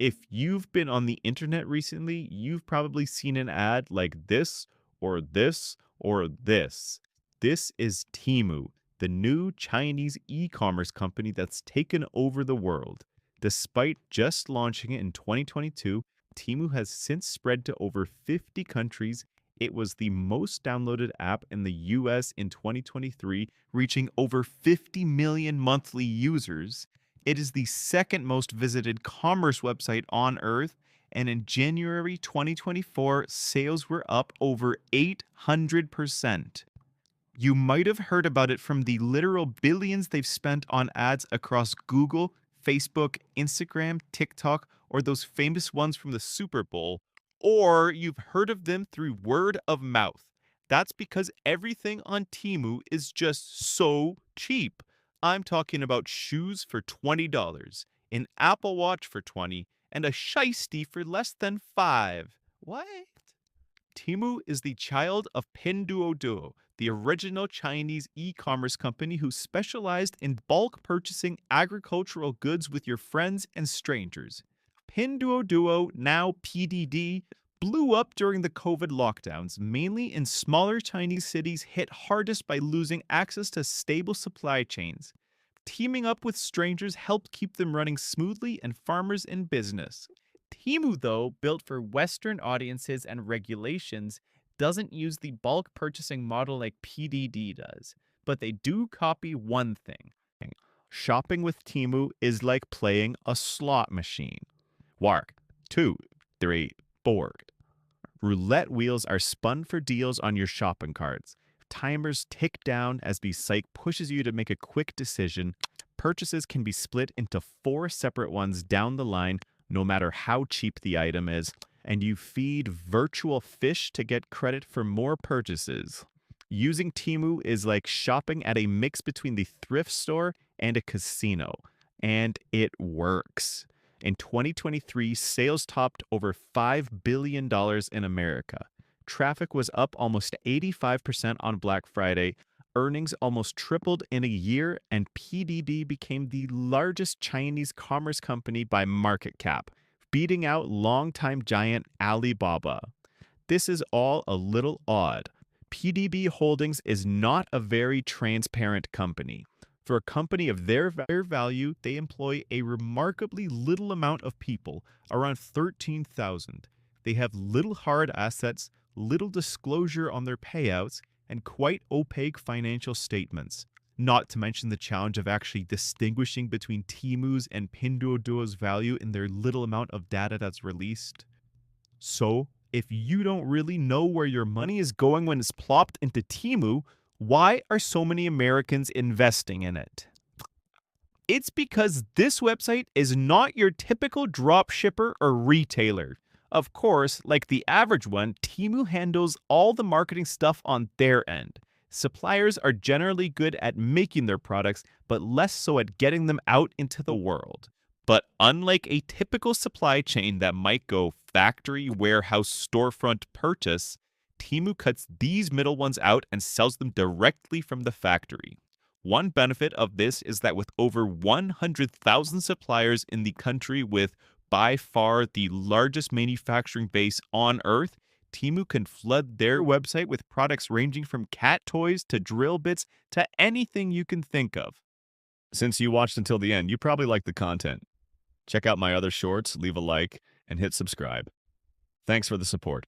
If you've been on the internet recently, you've probably seen an ad like this or this or this. This is Temu, the new Chinese e-commerce company that's taken over the world. Despite just launching it in 2022, Temu has since spread to over 50 countries. It was the most downloaded app in the US in 2023, reaching over 50 million monthly users. It is the second most visited commerce website on Earth, and in January 2024, sales were up over 800%. You might have heard about it from the literal billions they've spent on ads across Google, Facebook, Instagram, TikTok, or those famous ones from the Super Bowl, or you've heard of them through word of mouth. That's because everything on Temu is just so cheap. I'm talking about shoes for $20, an Apple Watch for 20, and a shiesty for less than 5. What? Temu is the child of Pinduoduo, the original Chinese e-commerce company who specialized in bulk purchasing agricultural goods with your friends and strangers. Pinduoduo, now PDD, blew up during the COVID lockdowns, mainly in smaller Chinese cities hit hardest by losing access to stable supply chains. Teaming up with strangers helped keep them running smoothly and farmers in business. Temu, though, built for Western audiences and regulations, doesn't use the bulk purchasing model like PDD does, but they do copy one thing. Shopping with Temu is like playing a slot machine. Wark, 2, 3, 4. Roulette wheels are spun for deals on your shopping carts. Timers tick down as the site pushes you to make a quick decision. Purchases can be split into 4 separate ones down the line, no matter how cheap the item is, and you feed virtual fish to get credit for more purchases. Using Temu is like shopping at a mix between the thrift store and a casino, and it works. In 2023, sales topped over $5 billion in America. Traffic was up almost 85% on Black Friday. Earnings almost tripled in a year, and PDD became the largest Chinese commerce company by market cap, beating out longtime giant Alibaba. This is all a little odd. PDB Holdings is not a very transparent company. For a company of their value, they employ a remarkably little amount of people, around 13,000. They have little hard assets, little disclosure on their payouts, and quite opaque financial statements. Not to mention the challenge of actually distinguishing between Temu's and Pinduoduo's value in their little amount of data that's released. So, if you don't really know where your money is going when it's plopped into Temu, why are so many Americans investing in it? It's because this website is not your typical dropshipper or retailer. Of course, like the average one, Temu handles all the marketing stuff on their end. Suppliers are generally good at making their products, but less so at getting them out into the world. But unlike a typical supply chain that might go factory, warehouse, storefront, purchase, Temu cuts these middle ones out and sells them directly from the factory. One benefit of this is that with over 100,000 suppliers in the country with by far the largest manufacturing base on Earth, Temu can flood their website with products ranging from cat toys to drill bits to anything you can think of. Since you watched until the end, you probably like the content. Check out my other shorts, leave a like, and hit subscribe. Thanks for the support.